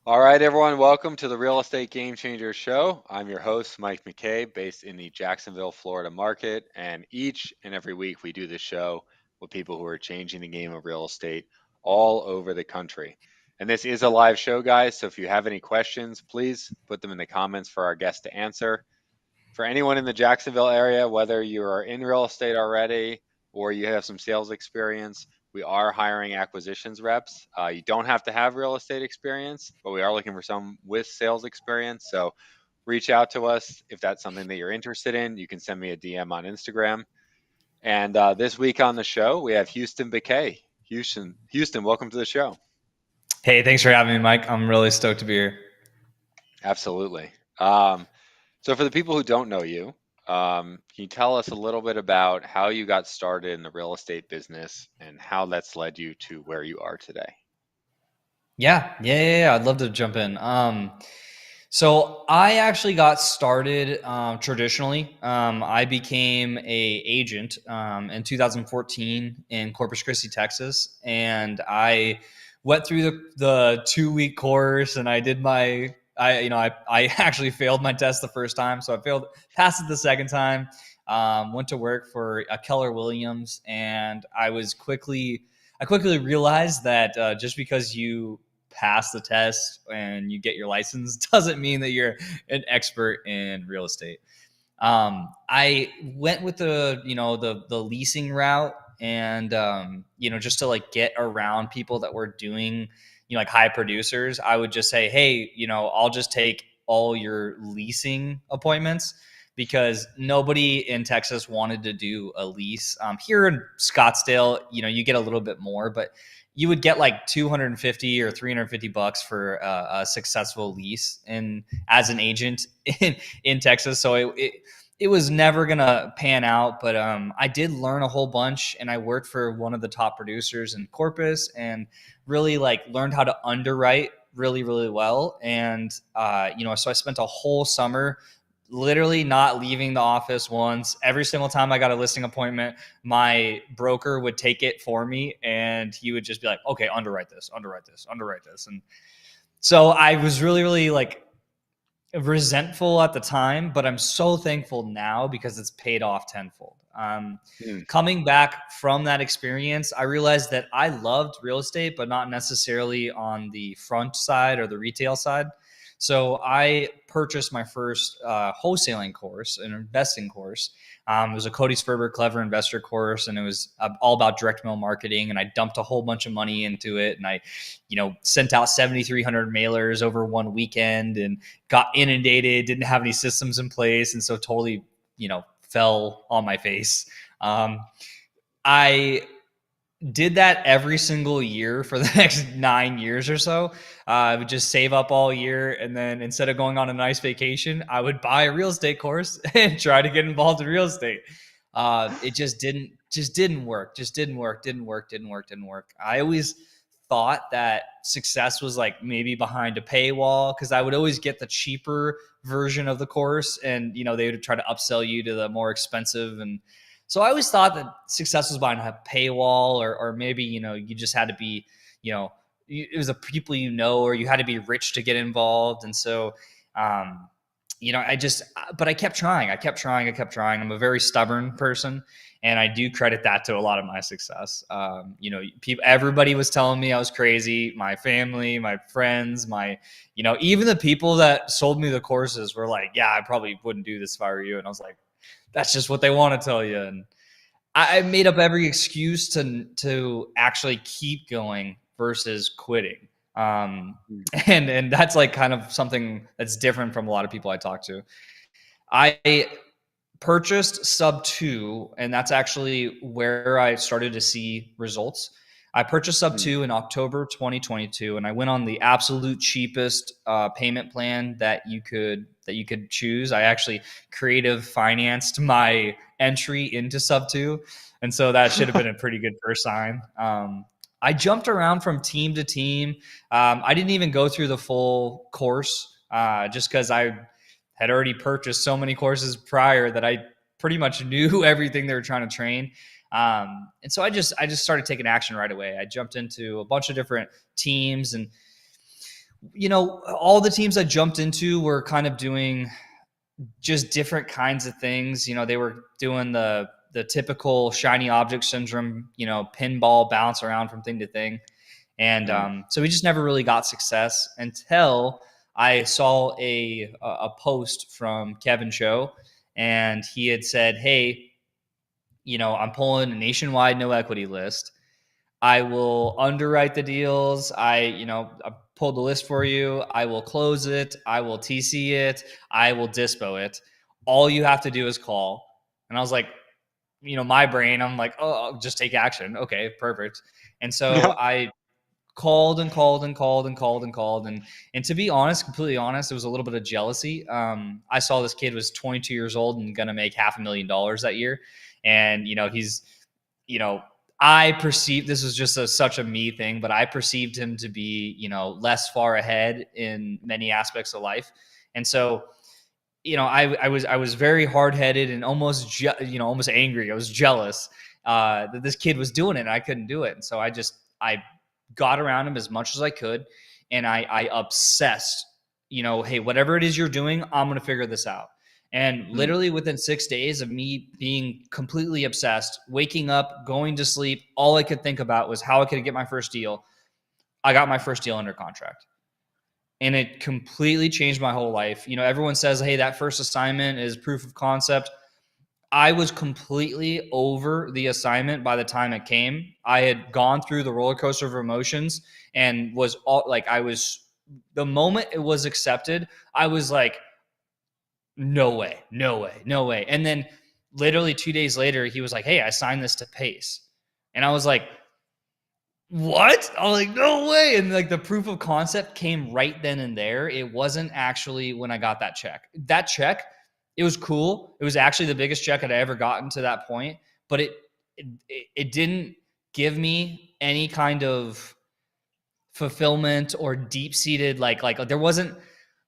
All right, everyone, welcome to the Real Estate Game Changer Show. I'm your host, Mike McKay, based in the Jacksonville, Florida market. And each and every week, we do this show with people who are changing the game of real estate all over the country. And this is a live show, guys. So if you have any questions, please put them in the comments for our guest to answer. For anyone in the Jacksonville area, whether you are in real estate already or you have some sales experience, we are hiring acquisitions reps. You don't have to have real estate experience, but we are looking for some with sales experience. So reach out to us if that's something that you're interested in. You can send me a DM on Instagram. And this week on the show, we have Houston Becquet. Houston, welcome to the show. Hey, thanks for having me, Mike. I'm really stoked to be here. Absolutely. So for the people who don't know you, can you tell us a little bit about how you got started in the real estate business and how that's led you to where you are today? Yeah. I'd love to jump in. So I actually got started traditionally. I became a agent in 2014 in Corpus Christi, Texas, and I went through the 2 week course, and I did my. I actually failed my test the first time, so I passed it the second time. Went to work for Keller Williams, and I quickly realized that just because you pass the test and you get your license doesn't mean that you're an expert in real estate. I went with the leasing route, and just to like get around people that were doing like high producers. I would just say, hey, I'll just take all your leasing appointments, because nobody in Texas wanted to do a lease. Here in Scottsdale, you get a little bit more, but you would get like 250 or $350 for a successful lease and as an agent in Texas. So it was never gonna pan out, but I did learn a whole bunch, and I worked for one of the top producers in Corpus, and really like learned how to underwrite really, really well. And so I spent a whole summer literally not leaving the office once. Every single time I got a listing appointment, my broker would take it for me, and he would just be like, okay, underwrite this, underwrite this, underwrite this. And so I was really, really like resentful at the time, but I'm so thankful now because it's paid off tenfold. Hmm. Coming back from that experience, I realized that I loved real estate, but not necessarily on the front side or the retail side. So I purchased my first wholesaling course, an investing course. It was a Cody Sperber Clever Investor course, and it was all about direct mail marketing. And I dumped a whole bunch of money into it, and I, sent out 7,300 mailers over one weekend, and got inundated. Didn't have any systems in place, and so totally, fell on my face. I did that every single year for the next 9 years or so. I would just save up all year, and then instead of going on a nice vacation, I would buy a real estate course and try to get involved in real estate. It just didn't work. Didn't work. I always thought that success was like maybe behind a paywall, because I would always get the cheaper version of the course, and they would try to upsell you to the more expensive. And so I always thought that success was behind a paywall, or maybe, you just had to be, it was the people, or you had to be rich to get involved. And so, but I kept trying. I'm a very stubborn person, and I do credit that to a lot of my success. Everybody was telling me I was crazy. My family, my friends, even the people that sold me the courses were like, yeah, I probably wouldn't do this if I were you. And I was like, that's just what they want to tell you. And I made up every excuse to actually keep going versus quitting. Hmm. And that's like kind of something that's different from a lot of people I talk to. I purchased sub two, and that's actually where I started to see results. I purchased sub Hmm. two in October 2022, and I went on the absolute cheapest payment plan that you could choose. I actually creative financed my entry into sub two, and so that should have been a pretty good first sign. I jumped around from team to team. I didn't even go through the full course, just because I had already purchased so many courses prior that I pretty much knew everything they were trying to train. And so I just started taking action right away. I jumped into a bunch of different teams, and all the teams I jumped into were kind of doing just different kinds of things. They were doing the typical shiny object syndrome, pinball bounce around from thing to thing. And Mm. so we just never really got success until I saw a post from Kevin Show, and he had said, "Hey, I'm pulling a nationwide no equity list. I will underwrite the deals. I pulled the list for you. I will close it. I will TC it. I will dispo it. All you have to do is call." And I was like, my brain, I'm like, oh, I'll just take action. Okay, perfect. And so I called and called and called and called and called, and to be honest, completely honest, it was a little bit of jealousy. I saw this kid was 22 years old and gonna make $500,000 that year, and he's you know I perceived this was just such a me thing, but I perceived him to be less far ahead in many aspects of life, and so I was very hard headed and almost angry. I was jealous that this kid was doing it and I couldn't do it. And so I got around him as much as I could, and I obsessed. Hey, whatever it is you're doing, I'm gonna figure this out. And Mm. literally within 6 days of me being completely obsessed, waking up, going to sleep, all I could think about was how I could get my first deal. I got my first deal under contract, and it completely changed my whole life. Everyone says, hey, that first assignment is proof of concept. I was completely over the assignment by the time it came. I had gone through the roller coaster of emotions and was all like, the moment it was accepted, I was like, no way, no way, no way. And then literally 2 days later, he was like, hey, I signed this to Pace. And I was like, what? I was like, no way. And like the proof of concept came right then and there. It wasn't actually when I got that check. That check, it was cool. It was actually the biggest check I'd ever gotten to that point, but it didn't give me any kind of fulfillment or deep seated like there wasn't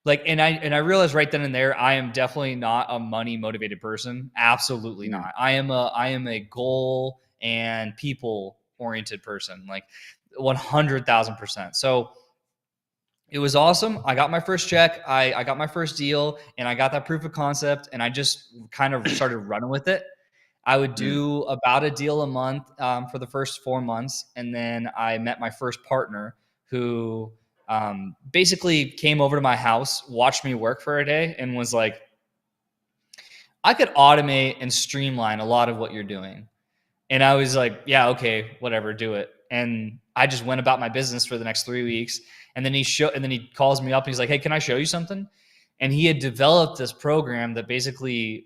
like and I realized right then and there I am definitely not a money motivated person. Absolutely Mm. not. I am a goal and people oriented person, like 100,000%. So it was awesome. I got my first check. I got my first deal, and I got that proof of concept, and I just kind of started running with it. I would Mm. do about a deal a month for the first 4 months, and then I met my first partner who basically came over to my house, watched me work for a day, and was like, "I could automate and streamline a lot of what you're doing." And I was like, yeah, okay, whatever, do it. And I just went about my business for the next 3 weeks. And then he calls me up and he's like, hey, can I show you something? And he had developed this program that basically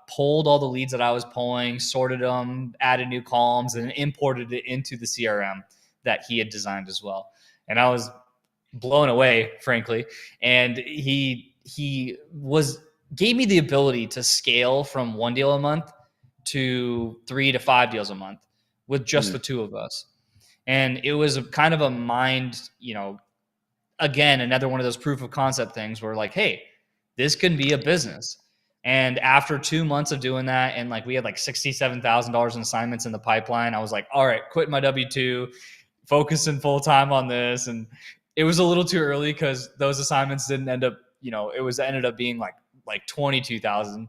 pulled all the leads that I was pulling, sorted them, added new columns, and imported it into the CRM that he had designed as well. And I was blown away, frankly. And he was gave me the ability to scale from one deal a month to 3 to 5 deals a month with just Mm. the two of us. And it was kind of a mind, again, another one of those proof of concept things where like, hey, this can be a business. And after 2 months of doing that, and like we had like $67,000 in assignments in the pipeline, I was like, all right, quit my W-2, focusing full time on this. And it was a little too early because those assignments didn't end up, ended up being like 22,000.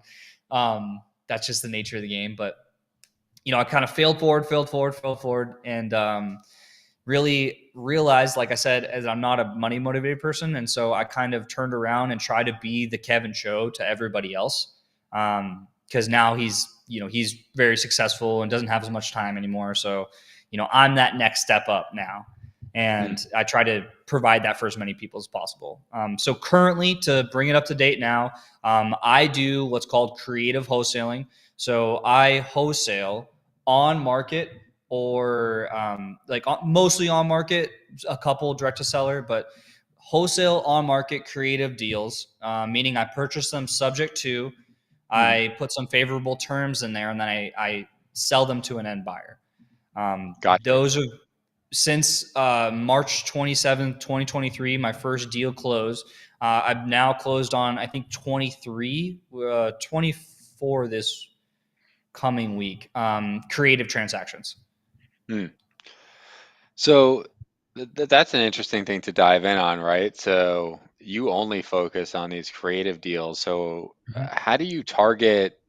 That's just the nature of the game. But I kind of failed forward, and really realized, like I said, as I'm not a money motivated person, and so I kind of turned around and tried to be the Kevin Show to everybody else. Because now he's very successful and doesn't have as much time anymore. So I'm that next step up now, Mm. and I try to provide that for as many people as possible. So currently, to bring it up to date now, I do what's called creative wholesaling. So I wholesale on market, or mostly on market, a couple direct to seller, but wholesale on market creative deals, meaning I purchase them subject to, Mm. I put some favorable terms in there, and then I sell them to an end buyer. Gotcha. Those are since March 27th, 2023, my first deal closed. I've now closed on, I think, 24 this coming week, creative transactions. Mm. So That's an interesting thing to dive in on, right? So you only focus on these creative deals. So Mhm. how do you target,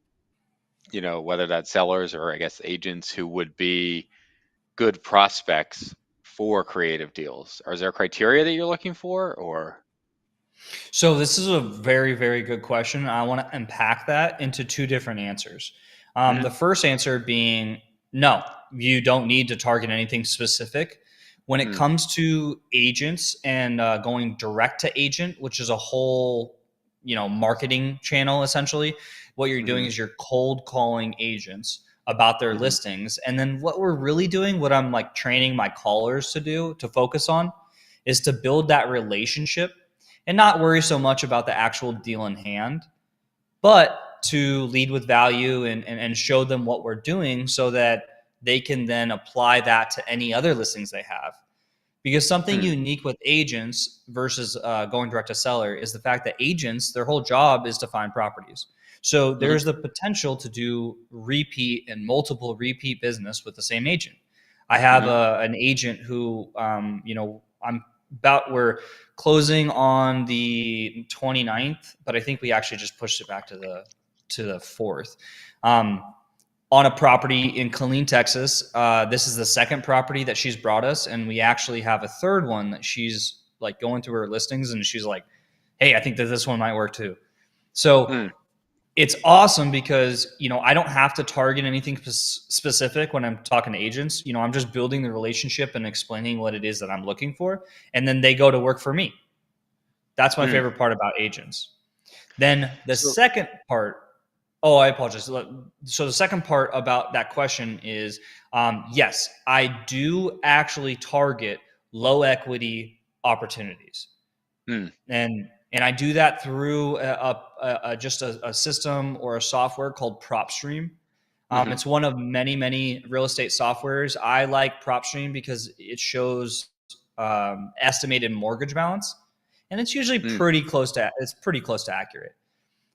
whether that's sellers or I guess agents who would be good prospects for creative deals? Or is there a criteria that you're looking for or? So this is a very, very good question. I want to unpack that into two different answers. Hmm. The first answer being no, you don't need to target anything specific. When it Mm, comes to agents and going direct to agent, which is a whole, marketing channel essentially, what you're doing hmm. is you're cold calling agents about their Hmm. listings. And then what we're really doing, what I'm like training my callers to do, to focus on, is to build that relationship and not worry so much about the actual deal in hand, but to lead with value and show them what we're doing so that they can then apply that to any other listings they have. Because something Hmm. unique with agents versus going direct to seller is the fact that agents, their whole job is to find properties. So Hmm. there's the potential to do repeat and multiple repeat business with the same agent. I have Hmm. an agent who, I'm about, we're closing on the 29th, but I think we actually just pushed it back to the 4th. Um, on a property in Killeen, Texas. This is the second property that she's brought us, and we actually have a third one that she's like going through her listings, and she's like, "Hey, I think that this one might work too." So Hmm. it's awesome because I don't have to target anything specific when I'm talking to agents. I'm just building the relationship and explaining what it is that I'm looking for, and then they go to work for me. That's my Hmm. favorite part about agents. Then the So, second part, oh, I apologize. So the second part about that question is, yes, I do actually target low equity opportunities, hmm. and I do that through just a system or a software called PropStream. Hmm. It's one of many many real estate softwares. I like PropStream because it shows estimated mortgage balance, and it's usually Hmm. pretty close to accurate.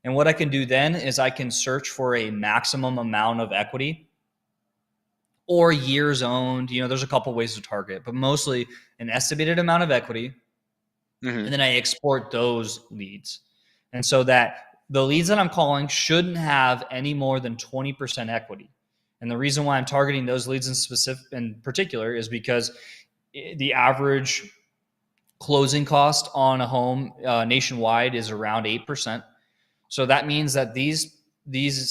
And what I can do then is I can search for a maximum amount of equity or years owned. There's a couple ways to target, but mostly an estimated amount of equity. Hmm. And then I export those leads. And so that the leads that I'm calling shouldn't have any more than 20% equity. And the reason why I'm targeting those leads in particular is because the average closing cost on a home nationwide is around 8%. So that means that these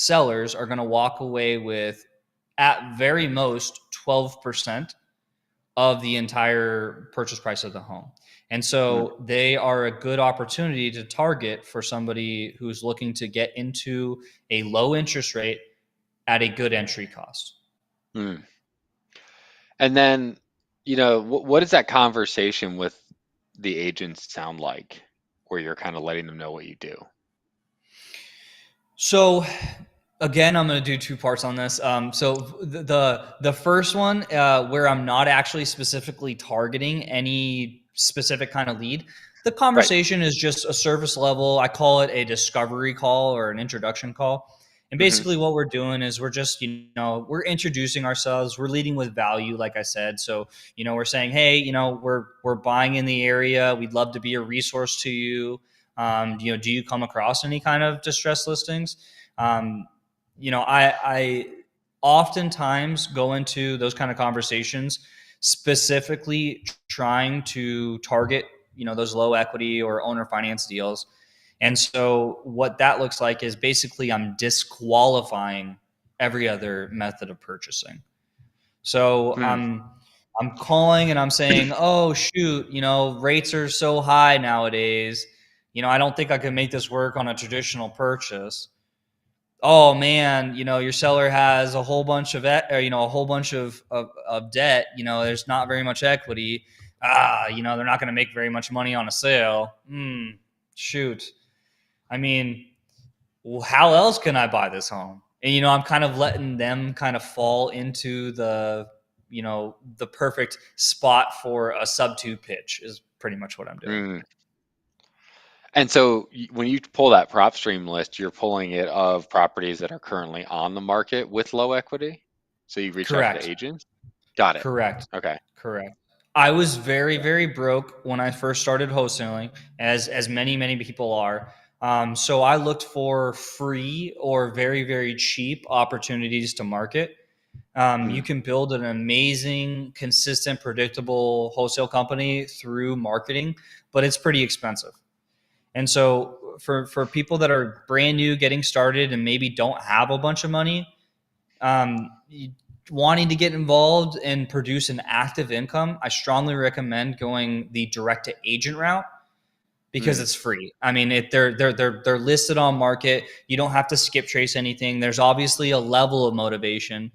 sellers are going to walk away with at very most 12% of the entire purchase price of the home. And Hmm. so they are a good opportunity to target for somebody who's looking to get into a low interest rate at a good entry cost. Hmm. And then, what does that conversation with the agents sound like, where you're kind of letting them know what you do? So again, I'm going to do two parts on this. So the first one, where I'm not actually specifically targeting any specific kind of lead, the Right. conversation is just a surface level. I call it a discovery call or an introduction call. And Hmm. basically, what we're doing is we're just, we're introducing ourselves. We're leading with value, like I said. So, we're saying, hey, we're buying in the area. We'd love to be a resource to you. Do you come across any kind of distress listings? Um, I oftentimes go into those kind of conversations specifically trying to target, those low equity or owner finance deals. And so what that looks like is basically I'm disqualifying every other method of purchasing. So Hmm. I'm calling and I'm saying, "Oh shoot, rates are so high nowadays. I don't think I can make this work on a traditional purchase." Oh man, your seller has a whole bunch of a whole bunch of debt. There's not very much equity. They're not going to make very much money on a sale. Shoot. I mean, well, how else can I buy this home? And I'm kind of letting them kind of fall into the perfect spot for a sub two pitch is pretty much what I'm doing. Hmm. And so when you pull that prop stream list, you're pulling it of properties that are currently on the market with low equity. So you reach out to the Correct. agents. Got it. Correct. Okay. Correct. I was very, very broke when I first started wholesaling, as many people are. So I looked for free or very, very cheap opportunities to market. You Mm, can build an amazing, consistent, predictable wholesale company through marketing, but it's pretty expensive. And so for people that are brand new, getting started, and maybe don't have a bunch of money, um, wanting to get involved and produce an active income, I strongly recommend going the direct to agent route because mm, it's free. I mean, they're listed on market. You don't have to skip trace anything. There's obviously a level of motivation.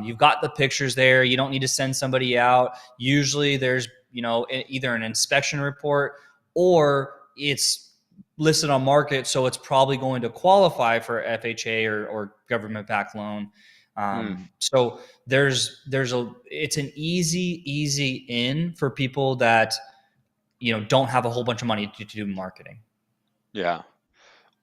You've got the pictures there. You don't need to send somebody out. Usually, there's either an inspection report or it's listed on market, so it's probably going to qualify for FHA or government backed loan. mm, So there's a it's an easy in for people that don't have a whole bunch of money to do marketing. yeah.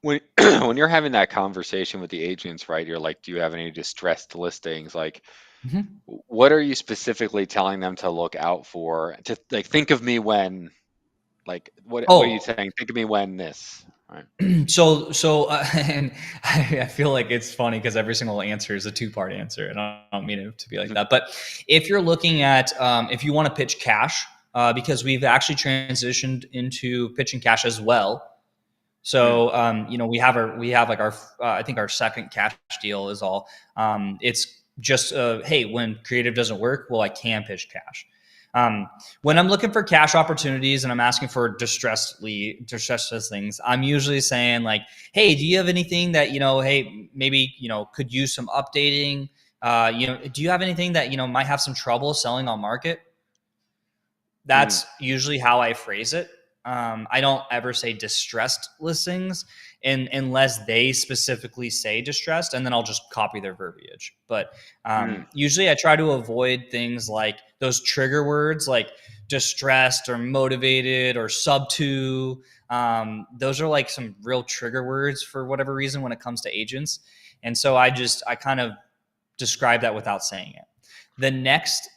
When when you're having that conversation with the agents, right? You're like, do you have any distressed listings? Like, Mm-hmm. what are you specifically telling them to look out for? To like, think of me when, like, what are you Oh, saying? Think of me when this, right? and I feel like it's funny because every single answer is a two-part answer, and I don't mean it to be like that. But if you're looking at if you want to pitch cash, because we've actually transitioned into pitching cash as well. Mm, So we have like our I think our second cash deal is all. It's just hey, when creative doesn't work, well, I can pitch cash. Um, when I'm looking for cash opportunities and I'm asking for distressed listings, I'm usually saying like, hey, do you have anything that hey, maybe could use some updating? Do you have anything that might have some trouble selling on market? mm, That's usually how I phrase it. I don't ever say distressed listings unless they specifically say distressed, and then I'll just copy their verbiage. But mm, usually I try to avoid things like those trigger words like distressed or motivated or sub to. Those are like some real trigger words for whatever reason when it comes to agents. And so I kind of describe that without saying it. The next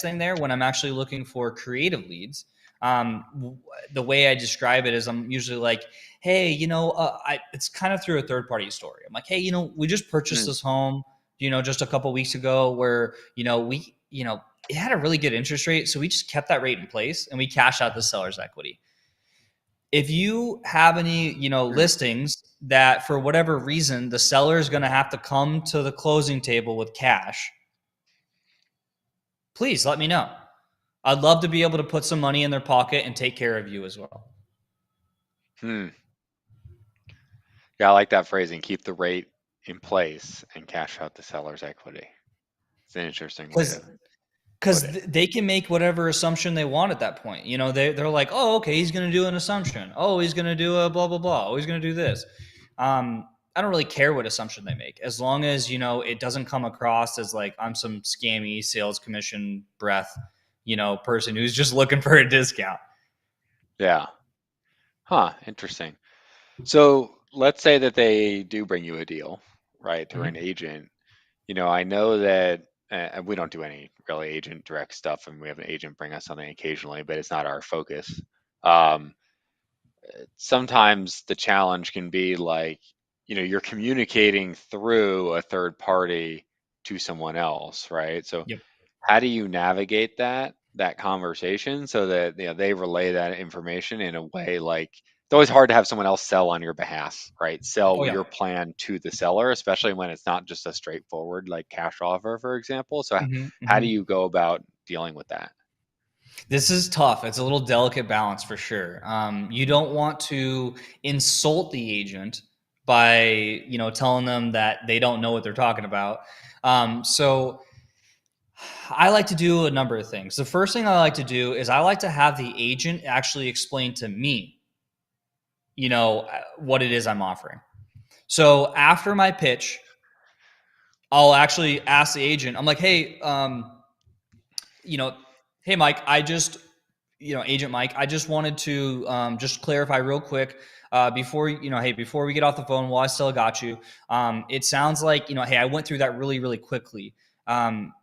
thing there, when I'm actually looking for creative leads, the way I describe it is I'm usually like, hey, it's kind of through a third party story. I'm like, hey, we just purchased mm, this home, just a couple weeks ago, where it had a really good interest rate, so we just kept that rate in place and we cashed out the seller's equity. If you have any mm. listings that for whatever reason the seller is going to have to come to the closing table with cash, please let me know. I'd love to be able to put some money in their pocket and take care of you as well. Hmm. Yeah, I like that phrasing. Keep the rate in place and cash out the seller's equity. It's an interesting way Because to put because it. they can make whatever assumption they want at that point. They're like, oh, okay, he's going to do an assumption. Oh, he's going to do a blah blah blah. Oh, he's going to do this. I don't really care what assumption they make, as long as it doesn't come across as like I'm some scammy sales commission breath, person who's just looking for a discount. Yeah. Huh. Interesting. So let's say that they do bring you a deal, right, through an Mm-hmm. agent. I know that we don't do any really agent direct stuff, and we have an agent bring us something occasionally, but it's not our focus. Um, Sometimes the challenge can be like, you're communicating through a third party to someone else, right? So Yep. how do you navigate that conversation so that they relay that information in a way like it's always hard to have someone else sell on your behalf, right? Oh Sell yeah. your plan to the seller, especially when it's not just a straightforward like cash offer, for example. So Mm-hmm. how do Mm-hmm. you go about dealing with that? This is tough. It's a little delicate balance for sure. You don't want to insult the agent by telling them that they don't know what they're talking about. So I like to do a number of things. The first thing I like to do is I like to have the agent actually explain to me, what it is I'm offering. So after my pitch, I'll actually ask the agent. I'm like, hey, you know, hey Mike, Agent Mike, I just wanted to just clarify real quick before we get off the phone, while I still got you. It sounds like hey, I went through that really really quickly. Um,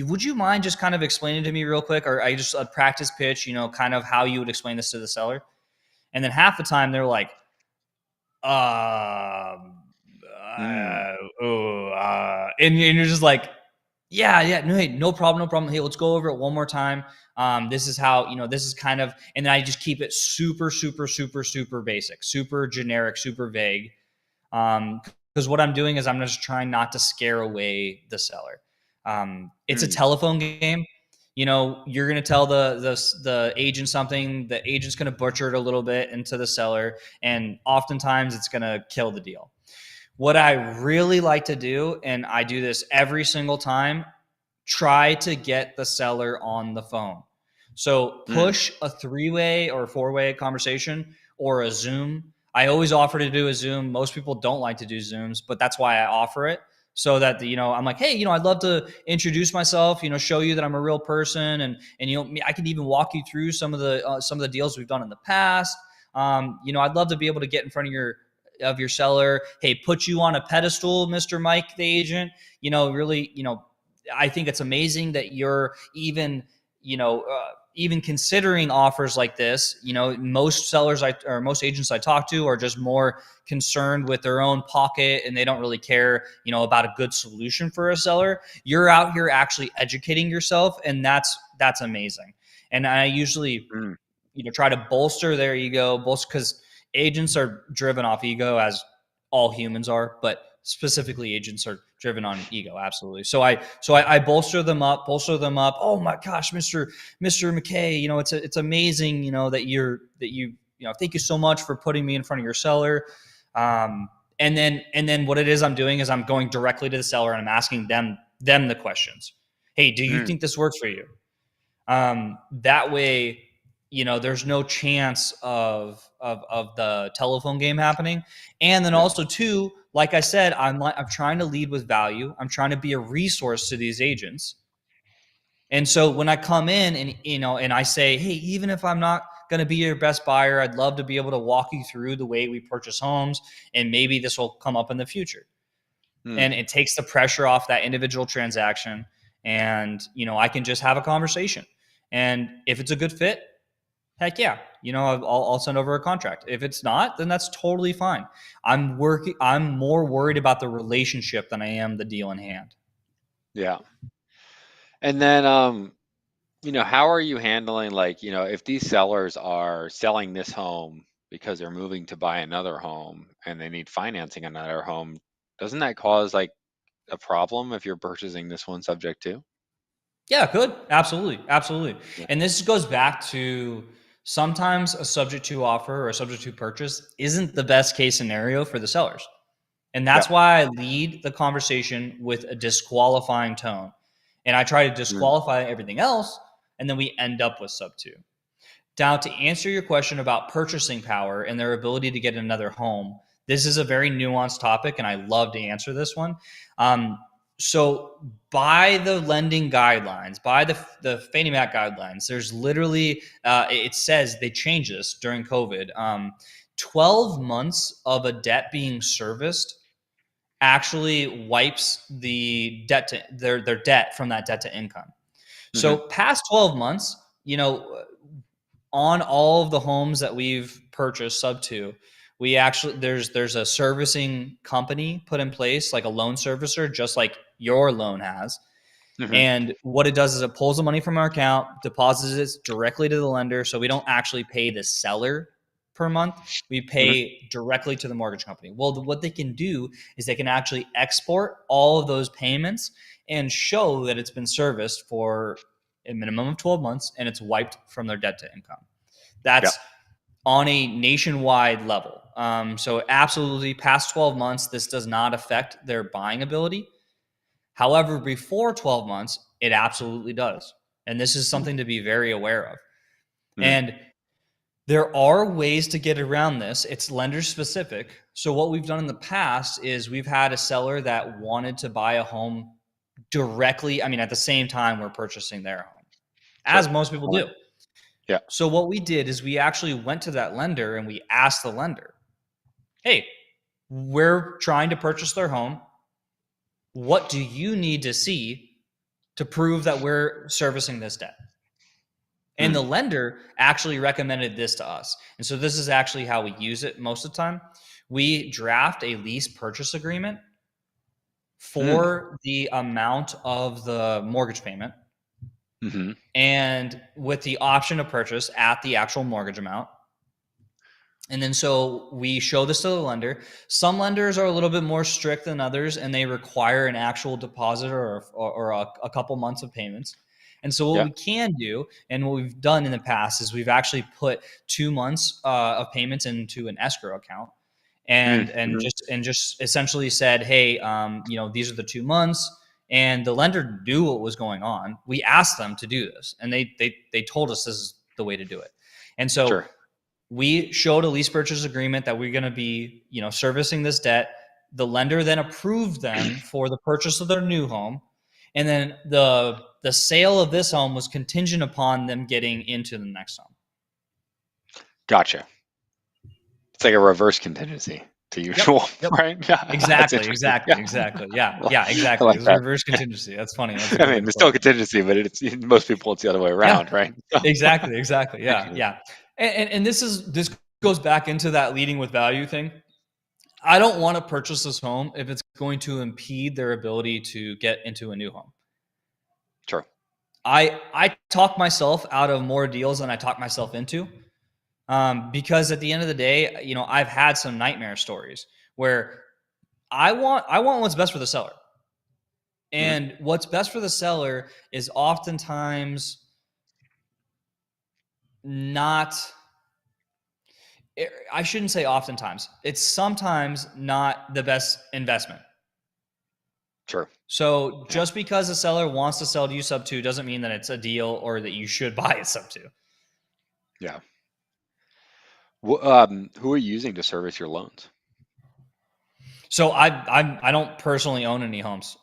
would you mind just kind of explaining to me real quick, or I just a practice pitch, kind of how you would explain this to the seller? And then half the time they're like, Mm. and you're just like, yeah, no, hey, no problem, no problem. Hey, let's go over it one more time. This is how, this is kind of, and then I just keep it super, super, super, super basic, super generic, super vague. Because what I'm doing is I'm just trying not to scare away the seller. It's a Mm. telephone game. You're going to tell the agent something. The agent's going to butcher it a little bit into the seller, and oftentimes it's going to kill the deal. What I really like to do, and I do this every single time, try to get the seller on the phone. So Mm. push a three-way or four-way conversation or a Zoom. I always offer to do a Zoom. Most people don't like to do Zooms, but that's why I offer it. So that I'm like, hey, I'd love to introduce myself, show you that I'm a real person, and I can even walk you through some of the deals we've done in the past. I'd love to be able to get in front of your seller. Hey, put you on a pedestal, Mr. Mike, the agent. Really, I think it's amazing that you're even considering offers like this. Most sellers or most agents I talk to are just more concerned with their own pocket, and they don't really care, about a good solution for a seller. You're out here actually educating yourself, and that's amazing. And I usually Mm. try to bolster their ego, bolster, because agents are driven off ego, as all humans are, but specifically agents are driven on ego, absolutely. So I bolster them up, oh my gosh, Mr. McKay, it's amazing, thank you so much for putting me in front of your seller. And then what it is I'm doing is I'm going directly to the seller and I'm asking them the questions. Hey, do you Mm. think this works for you? That way, there's no chance of the telephone game happening. And then Yeah. also too, like I said, I'm trying to lead with value. I'm trying to be a resource to these agents. And so when I come in and I say, hey, even if I'm not going to be your best buyer, I'd love to be able to walk you through the way we purchase homes, and maybe this will come up in the future. Mm. And it takes the pressure off that individual transaction, and I can just have a conversation. And if it's a good fit, heck yeah, I'll send over a contract. If it's not, then that's totally fine. I'm more worried about the relationship than I am the deal in hand. Yeah. And then, how are you handling, like, if these sellers are selling this home because they're moving to buy another home and they need financing another home, doesn't that cause like a problem if you're purchasing this one subject to? Yeah, good. Absolutely. Absolutely. Yeah. And this goes back to sometimes a subject to offer or a subject to purchase isn't the best case scenario for the sellers. And Yeah. that's why I lead the conversation with a disqualifying tone. And I try to Mm. disqualify everything else. And then we end up with sub two. Now, to answer your question about purchasing power and their ability to get another home, this is a very nuanced topic, and I love to answer this one. Um, so, by the lending guidelines, by the Fannie Mac guidelines, there's literally, it says they changed this during COVID. 12 months of a debt being serviced actually wipes the debt to their debt from that debt to income. Hmm. So, past 12 months, on all of the homes that we've purchased sub two, we actually there's a servicing company put in place, like a loan servicer, just like your loan has. Hmm. And what it does is it pulls the money from our account, deposits it directly to the lender, so we don't actually pay the seller per month. We Hmm. pay directly to the mortgage company. Well, what they can do is they can actually export all of those payments and show that it's been serviced for a minimum of 12 months and it's wiped from their debt to income. Yeah. That's on a nationwide level. So, absolutely, past 12 months, this does not affect their buying ability. However, before 12 months, it absolutely does. And this is Mm. something to be very aware of. Mm. And there are ways to get around this. It's lender specific. So, what we've done in the past is we've had a seller that wanted to buy a home directly, I mean, at the same time we're purchasing their home, Sure. as most people All right. do. Yeah. So, what we did is we actually went to that lender and we asked the lender, hey, we're trying to purchase their home. What do you need to see to prove that we're servicing this debt. And Hmm. the lender actually recommended this to us. And so this is actually how we use it most of the time. We draft a lease purchase agreement Hmm. for the amount of the mortgage payment Hmm. and with the option to purchase at the actual mortgage amount. And then so we show this to the lender. Some lenders are a little bit more strict than others, and they require an actual deposit or a couple months of payments. And so what Yeah. we can do, and what we've done in the past, is we've actually put 2 months of payments into an escrow account, and Mm-hmm. just essentially said, hey, these are the 2 months. And the lender knew what was going on. We asked them to do this, and they told us this is the way to do it. And so Sure. we showed a lease purchase agreement that we're going to be, servicing this debt. The lender then approved them for the purchase of their new home, and then the sale of this home was contingent upon them getting into the next home. Gotcha. It's like a reverse contingency to Yep. usual, Yep. right? Yeah, that's Exactly. interesting. Yeah, Exactly. Exactly. Yeah. I Yeah. I Exactly. It like was a that. reverse contingency. That's funny. That's a I good way mean, to it's put still it. a contingency, but most people it's the other way Yeah. around, right? Exactly. Exactly. Yeah. Actually, Yeah. And this goes back into that leading with value thing. I don't want to purchase this home if it's going to impede their ability to get into a new home. sure. I talk myself out of more deals than I talk myself into, because at the end of the day, I've had some nightmare stories where I want what's best for the seller, Mhm. and what's best for the seller is oftentimes not. I shouldn't say oftentimes. It's sometimes not the best investment. Sure. So Yeah. just because a seller wants to sell to you sub two doesn't mean that it's a deal or that you should buy it sub two. Yeah. Who are you using to service your loans? So I don't personally own any homes,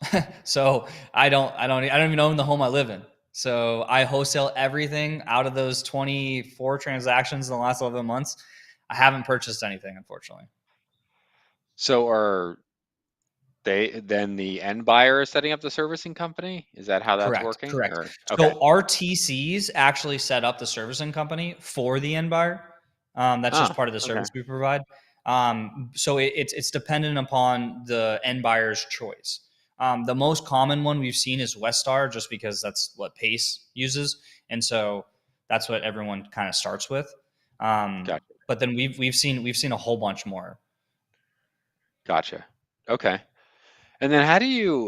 so I don't even own the home I live in. So I wholesale everything out of those 24 transactions in the last 11 months. I haven't purchased anything, unfortunately. So are they then the end buyer is setting up the servicing company? Is that how that's Correct, working? correct. Or okay. So RTCs actually set up the servicing company for the end buyer. That's just Ah, part of the okay. service we provide. So it's dependent upon the end buyer's choice. The most common one we've seen is Westar, just because that's what Pace uses, and so that's what everyone kind of starts with. Gotcha. But then we've seen a whole bunch more. Gotcha. Okay. And then how do you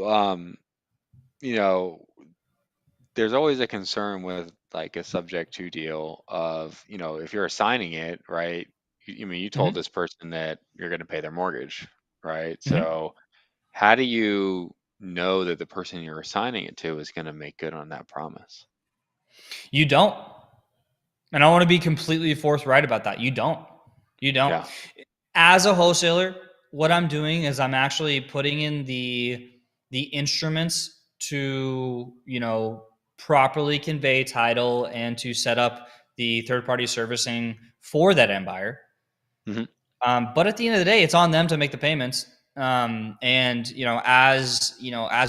you know, there's always a concern with like a subject to deal of, if you're assigning it, right? I mean, you told Mhm, this person that you're going to pay their mortgage, right? mhm. So how do you know that the person you're assigning it to is going to make good on that promise? You don't, and I want to be completely forthright about that. You don't. You don't. Yeah. As a wholesaler, what I'm doing is I'm actually putting in the instruments to, properly convey title and to set up the third party servicing for that end buyer. Hmm. But at the end of the day, it's on them to make the payments. And as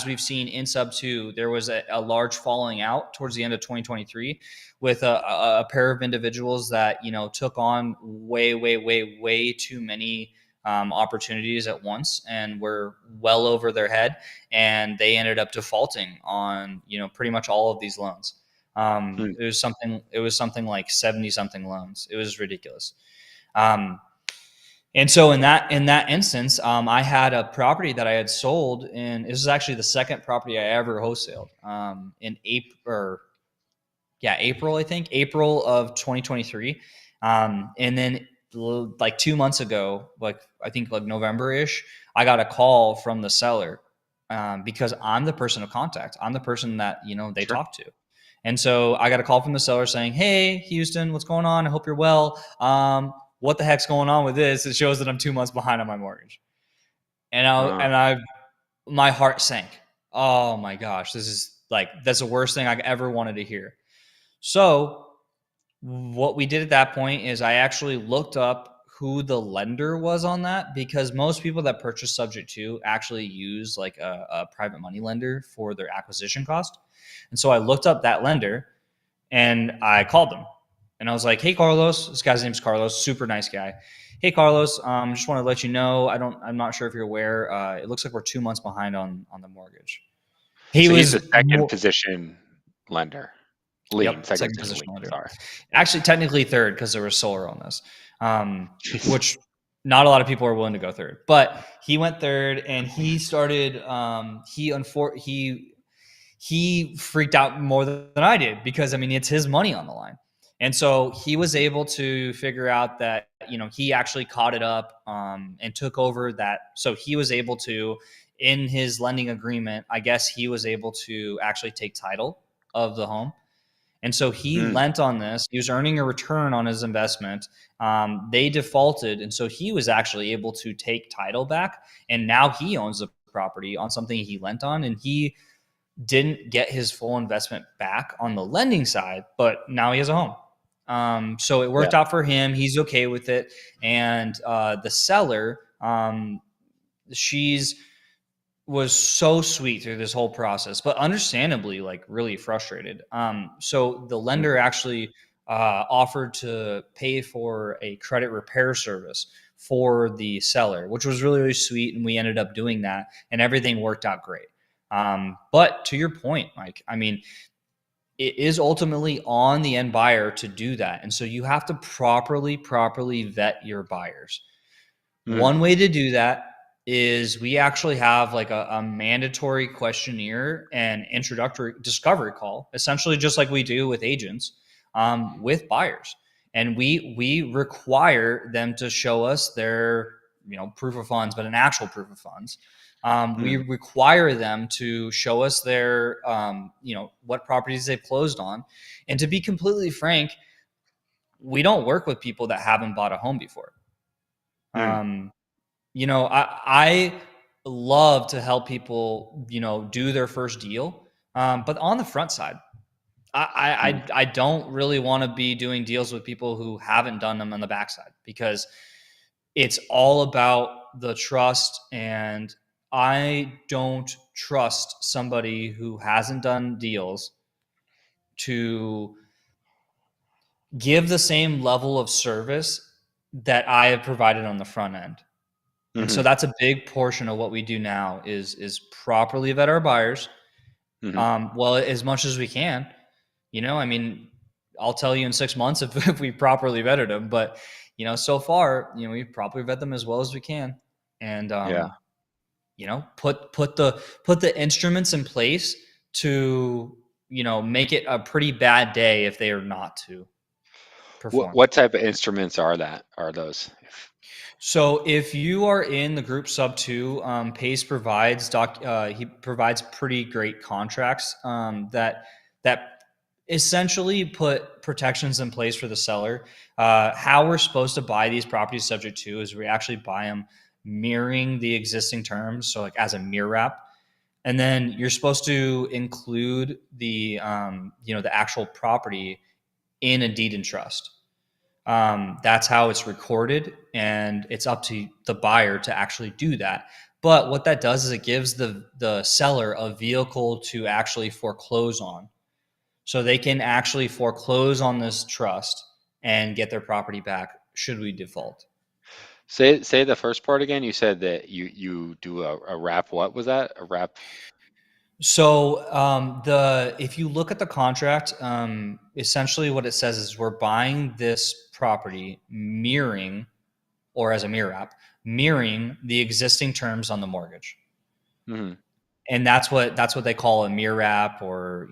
we've seen in sub two, there was a large falling out towards the end of 2023 with a pair of individuals that took on way, way, way, way too many opportunities at once and were well over their head, and they ended up defaulting on pretty much all of these loans. It was something like 70 something loans. It was ridiculous. Um, and so in that instance, I had a property that I had sold, and this is actually the second property I ever wholesaled. In April, I think April of 2023, and then like 2 months ago, like I think like November ish, I got a call from the seller, because I'm the person of contact. I'm the person that they Sure. talk to. And so I got a call from the seller saying, "Hey, Houston, what's going on? I hope you're well. What the heck's going on with this? It shows that I'm 2 months behind on my mortgage." And I Uh, and I my heart sank. Oh my gosh, that's the worst thing I ever wanted to hear. So what we did at that point is I actually looked up who the lender was on that, because most people that purchase subject to actually use like a private money lender for their acquisition cost. And so I looked up that lender and I called them and I was like, "Hey, Carlos, this guy's name's Carlos, super nice guy. Hey, Carlos, just want to let you know, I'm not sure if you're aware. It looks like we're 2 months behind on the mortgage." He So he's was the second more, position lender. Lien, yep, second second position position lien. lender. Sorry. Yeah. Actually, technically third because there was solar on this, Jeez. which not a lot of people are willing to go third. But he went third, and he started. He freaked out more than I did because I mean it's his money on the line, and so he was able to figure out that he actually caught it up and took over that. So he was able to, in his lending agreement, I guess he was able to actually take title of the home. And so he Mm, lent on this. He was earning a return on his investment. They defaulted. And so he was actually able to take title back. And now he owns the property on something he lent on. And he didn't get his full investment back on the lending side, but now he has a home. So it yeah. worked out for him. He's okay with it. And the seller, she's was so sweet through this whole process, but understandably, like really frustrated. So the Mm, lender actually offered to pay for a credit repair service for the seller, which was really, really sweet. And we ended up doing that, and everything worked out great. But to your point, Mike, I mean, it is ultimately on the end buyer to do that. And so you have to properly vet your buyers. mm, One way to do that is we actually have like a mandatory questionnaire and introductory discovery call, essentially just like we do with agents, with buyers. And we require them to show us their proof of funds, but an actual proof of funds. We mm, require them to show us their what properties they've closed on. And to be completely frank, we don't work with people that haven't bought a home before. mm, Um, I love to help people, do their first deal. But on the front side, I I, mm. I don't really want to be doing deals with people who haven't done them on the backside, because it's all about the trust. And I don't trust somebody who hasn't done deals to give the same level of service that I have provided on the front end. And so Mhm, that's a big portion of what we do now is properly vet our buyers, mhm. well, as much as we can. I mean, I'll tell you in 6 months if we properly vetted them, but so far, we properly vet them as well as we can, and Yeah. put the instruments in place to make it a pretty bad day if they are not to perform. What type of instruments are those? So if you are in the group sub two, Pace provides he provides pretty great contracts that essentially put protections in place for the seller. How we're supposed to buy these properties subject to is we actually buy them mirroring the existing terms, so like as a mirror wrap, and then you're supposed to include the actual property in a deed and trust. That's how it's recorded, and it's up to the buyer to actually do that. But what that does is it gives the seller a vehicle to actually foreclose on, so they can actually foreclose on this trust and get their property back should we default. Say the first part again. You said that you do a wrap. What was that? A wrap? So the if you look at the contract, essentially what it says is we're buying this property mirroring, or as a mirror app, mirroring the existing terms on the mortgage. Mhm, And that's what they call a mirror app, or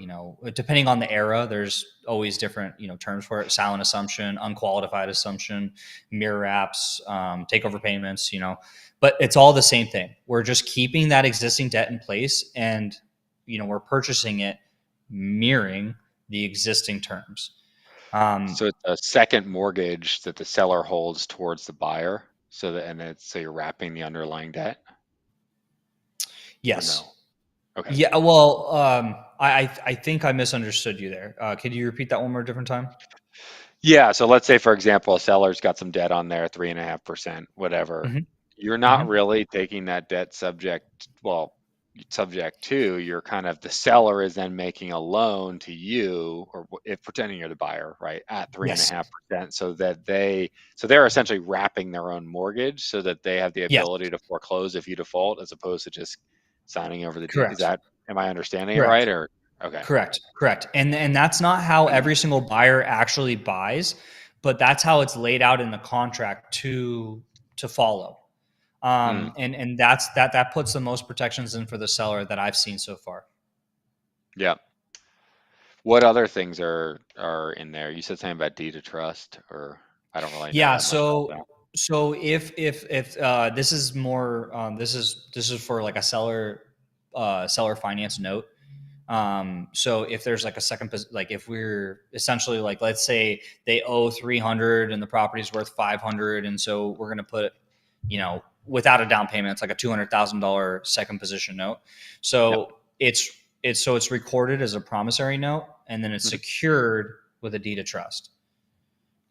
depending on the era, there's always different terms for it: silent assumption, unqualified assumption, mirror apps, takeover payments. But it's all the same thing. We're just keeping that existing debt in place, and we're purchasing it mirroring the existing terms. um, So it's a second mortgage that the seller holds towards the buyer, so you're wrapping the underlying debt, or no? yes. Okay. Yeah, well, I think I misunderstood you there. Could you repeat that one more different time? Yeah, so let's say, for example, a seller's got some debt on there, 3.5%, whatever. Hmm. You're not Hmm. really taking that debt well, subject to, you're kind of the seller is then making a loan to you, or if pretending you're the buyer, right, at Yes. 3.5%, so they're essentially wrapping their own mortgage so that they have the Yes. ability to foreclose if you default, as opposed to just signing over the deed. Correct. Am I understanding it Correct. right, or okay? Correct. Correct. And that's not how every single buyer actually buys, but that's how it's laid out in the contract to follow. Mm, And that puts the most protections in for the seller that I've seen so far. yeah. What other things are in there? You said something about deed of trust, or I don't really know Yeah. that much about that. So if this is more this is for like a seller finance note. So if there's like a like if we're essentially like, let's say they owe 300 and the property's worth 500, and so we're going to put, without a down payment, it's like a $200,000 second position note. Yep. So it's recorded as a promissory note, and then it's Mhm. secured with a deed of trust.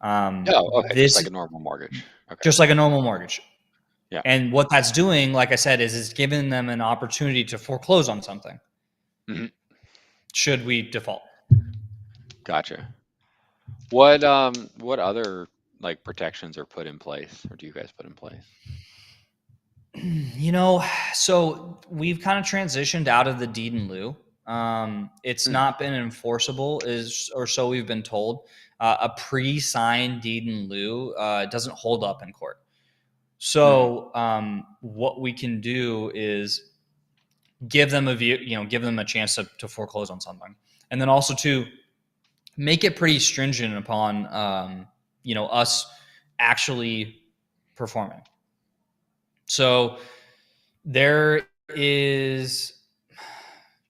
Oh, okay, just This like a normal mortgage. Okay. just like a normal mortgage. Yeah. And what that's doing, like I said, is it's giving them an opportunity to foreclose on something Mhm. should we default. Gotcha. What other like protections are put in place, or do you guys put in place? You know, so we've kind of transitioned out of the deed in lieu. It's Hmm. not been enforceable, is or so we've been told. A pre-signed deed in lieu doesn't hold up in court. Hmm. So what we can do is give them a view, give them a chance to foreclose on something, and then also to make it pretty stringent upon us actually performing. So there is,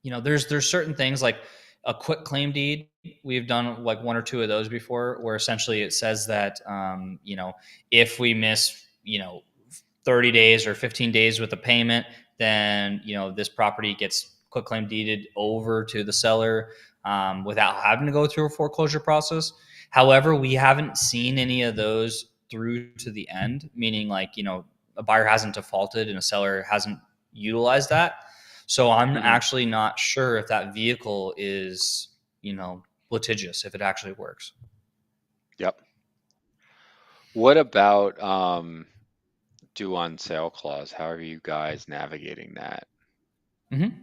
there's certain things like a quick claim deed. We've done like one or two of those before, where essentially it says that if we miss 30 days or 15 days with a payment, then this property gets quick claim deeded over to the seller without having to go through a foreclosure process. However, we haven't seen any of those through to the end, meaning like a buyer hasn't defaulted and a seller hasn't utilized that. So I'm Hmm. actually not sure if that vehicle is litigious, if it actually works. Yep. What about due on sale clause? How are you guys navigating that? Mm-hmm.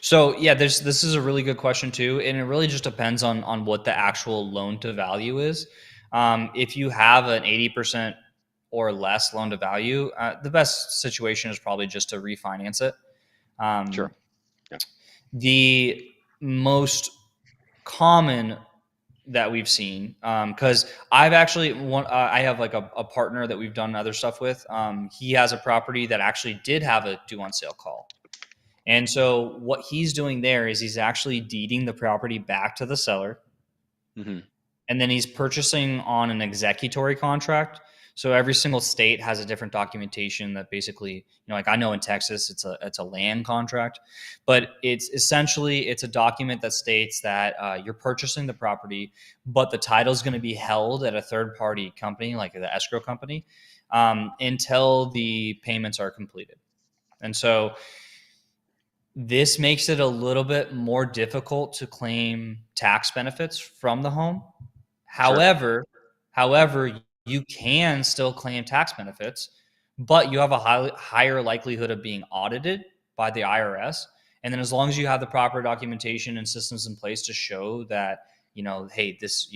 So yeah, this is a really good question too, and it really just depends on what the actual loan to value is. If you have an 80% or less loan to value, the best situation is probably just to refinance it. Sure. Um, Yeah. the most common that we've seen, because I've actually I have like a partner that we've done other stuff with. He has a property that actually did have a due on sale call. And so what he's doing there is he's actually deeding the property back to the seller, Hmm. and then he's purchasing on an executory contract. So every single state has a different documentation that basically, like I know in Texas it's a land contract, but it's essentially it's a document that states that you're purchasing the property, but the title is going to be held at a third party company like the escrow company until the payments are completed. And so this makes it a little bit more difficult to claim tax benefits from the home. Sure. However, however, you can still claim tax benefits, but you have a higher likelihood of being audited by the IRS. And then as long as you have the proper documentation and systems in place to show that, hey, this,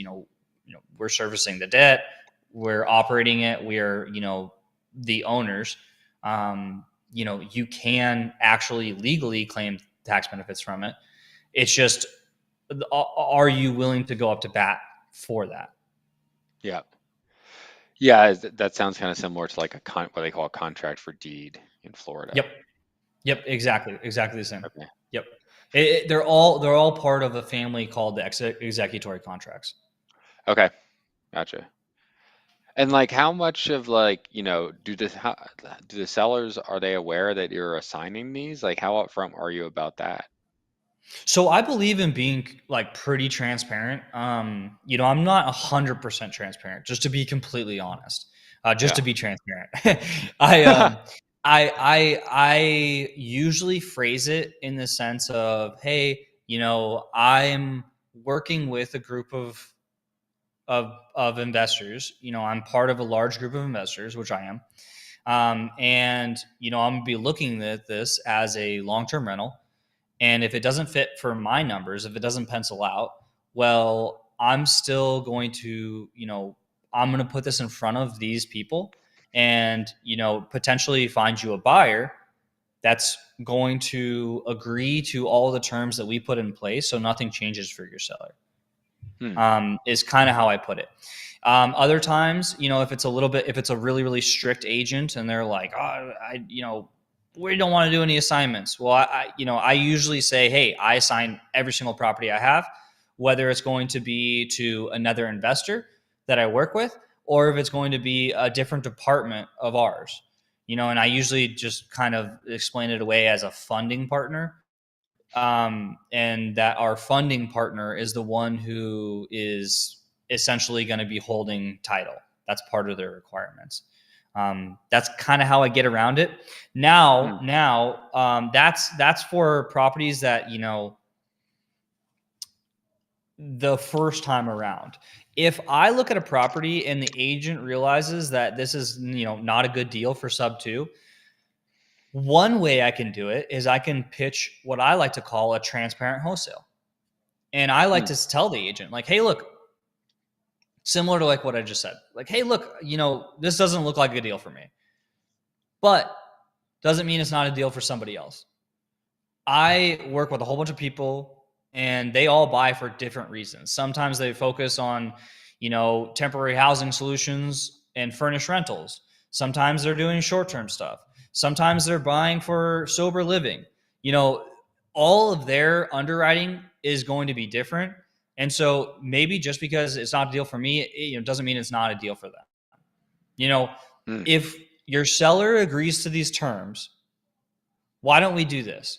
we're servicing the debt, we're operating it, we're, the owners, you can actually legally claim tax benefits from it. It's just, are you willing to go up to bat for that? Yeah. Yeah, that sounds kind of similar to like what they call a contract for deed in Yep. Florida. Yep. Exactly the same. Okay. Yep. They're all part of a family called the executory contracts. Okay. Gotcha. And like, how much of like, do the sellers, are they aware that you're assigning these? Like, how upfront are you about that? So I believe in being like pretty transparent. I'm not 100% transparent, just to be completely honest. Just to Yeah. be transparent, I um, I usually phrase it in the sense of, hey, I'm working with a group of investors. I'm part of a large group of investors, which I am. And I'm gonna be looking at this as a long-term rental. And if it doesn't fit for my numbers, if it doesn't pencil out, well, I'm still going to, I'm going to put this in front of these people and, potentially find you a buyer that's going to agree to all the terms that we put in place. So nothing changes for your seller, Hmm. is kind of how I put it. Other times, if it's a really, really strict agent and they're like, oh, we don't want to do any assignments. Well, I usually say, hey, I assign every single property I have, whether it's going to be to another investor that I work with, or if it's going to be a different department of ours. And I usually just kind of explain it away as a funding partner, and that our funding partner is the one who is essentially going to be holding title. That's part of their requirements. That's kind of how I get around it. Hmm. That's for properties that the first time around. If I look at a property and the agent realizes that this is not a good deal for sub two, one way I can do it is I can pitch what I like to call a transparent wholesale. And I like Hmm. to tell the agent, like, hey, look, similar to like what I just said, like, hey, look, this doesn't look like a deal for me, but doesn't mean it's not a deal for somebody else. I work with a whole bunch of people and they all buy for different reasons. Sometimes they focus on, temporary housing solutions and furnished rentals. Sometimes they're doing short term stuff. Sometimes they're buying for sober living. You know, all of their underwriting is going to be different. And so maybe just because it's not a deal for me, it doesn't mean it's not a deal for them. You know, Hmm. if your seller agrees to these terms, why don't we do this?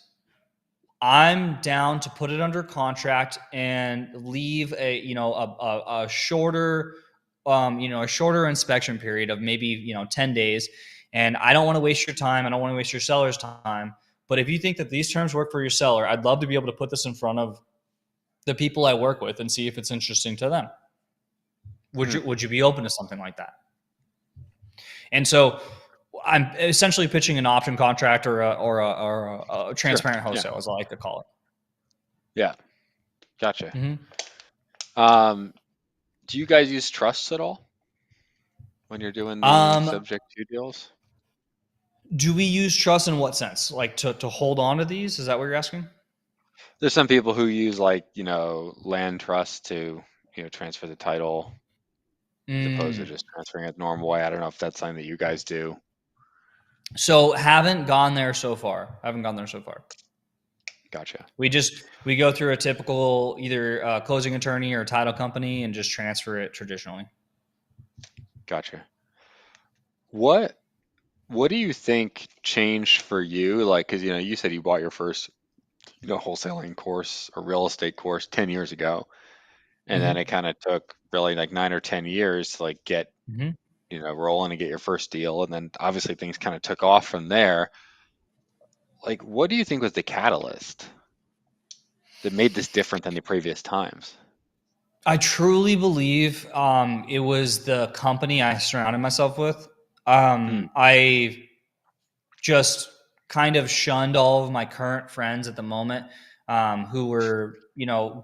I'm down to put it under contract and leave a shorter a shorter inspection period of maybe 10 days. And I don't want to waste your time. I don't want to waste your seller's time. But if you think that these terms work for your seller, I'd love to be able to put this in front of the people I work with and see if it's interesting to them. Would Hmm. you be open to something like that? And so I'm essentially pitching an option contract or a Sure. transparent Yeah. wholesale, as I like to call Yeah. Gotcha. it. Um, do you guys use trusts at all when you're doing the Um, subject to deals? do we use trust in what sense? Like to hold on to these? Is that what you're asking? There's some people who use like, land trust to, transfer the title as opposed to Mm. just transferring it the normal way. I don't know if that's something that you guys do. So haven't gone there so far. Haven't gone there so far. Gotcha. We go through a typical either closing attorney or title company and just transfer it traditionally. Gotcha. What what do you think changed for you? Like, because you said you bought your first, wholesaling course or real estate course 10 years ago, and then it Mm-hmm. kind of took really like 9 or 10 years to like get, Mm-hmm. rolling and get your first deal, and then obviously things kind of took off from there. Like, what do you think was the catalyst that made this different than the previous times? I truly believe it was the company I surrounded myself with. Hmm. I just kind of shunned all of my current friends at the moment, who were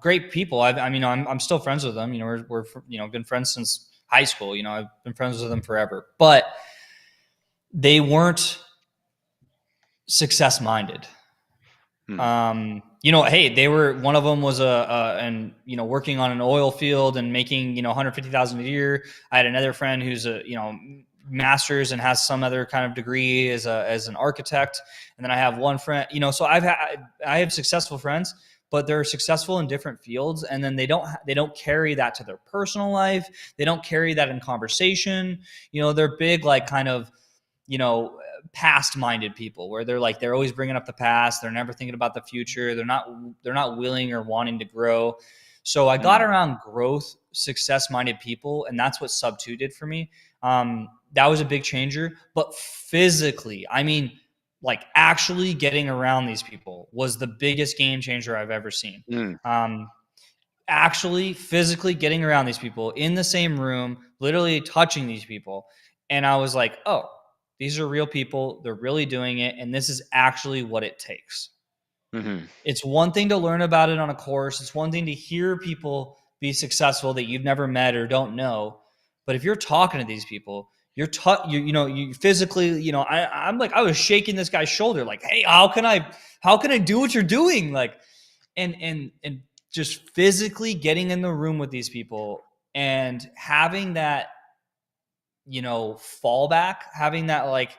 great people. I'm still friends with them. We're been friends since high school. I've been friends with them forever, but they weren't success minded. Hmm. Hey, they were, one of them was and working on an oil field and making 150,000 a year. I had another friend who's a master's and has some other kind of degree as an architect, and then I have one friend. So I have successful friends, but they're successful in different fields, and then they don't carry that to their personal life. They don't carry that in conversation. They're big, like, kind of you know past minded people where they're always bringing up the past. They're never thinking about the future. They're not willing or wanting to grow. So I got Mm, around growth, success minded people, and that's what sub two did for me. That was a big changer. But physically, I mean, like actually getting around these people was the biggest game changer I've ever seen. mm, Um, Actually, physically getting around these people in the same room, literally touching these people. And I was like, oh, these are real people. They're really doing it. And this is actually what it takes. mm-hmm, It's one thing to learn about it on a course, it's one thing to hear people be successful that you've never met or don't know. But if you're talking to these people, you physically, I'm like, I was shaking this guy's shoulder, like, hey, how can I do what you're doing? Like, and just physically getting in the room with these people and having that, fallback, having that, like,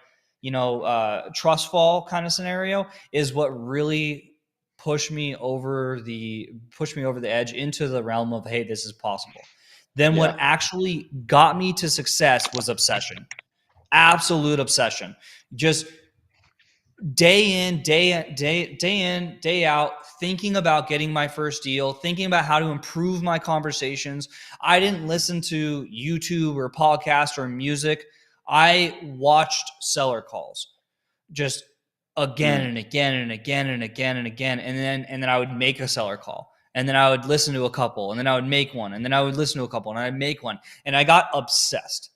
trust fall kind of scenario is what really pushed me over the edge into the realm of, hey, this is possible. Then what yeah, actually got me to success was obsession, absolute obsession. Just day out, thinking about getting my first deal, thinking about how to improve my conversations. I didn't listen to YouTube or podcast or music. I watched seller calls just again mm, and again and again and again and again. And then I would make a seller call. And then I would listen to a couple, and then I would make one, and then I would listen to a couple, and I'd make one. And I got obsessed.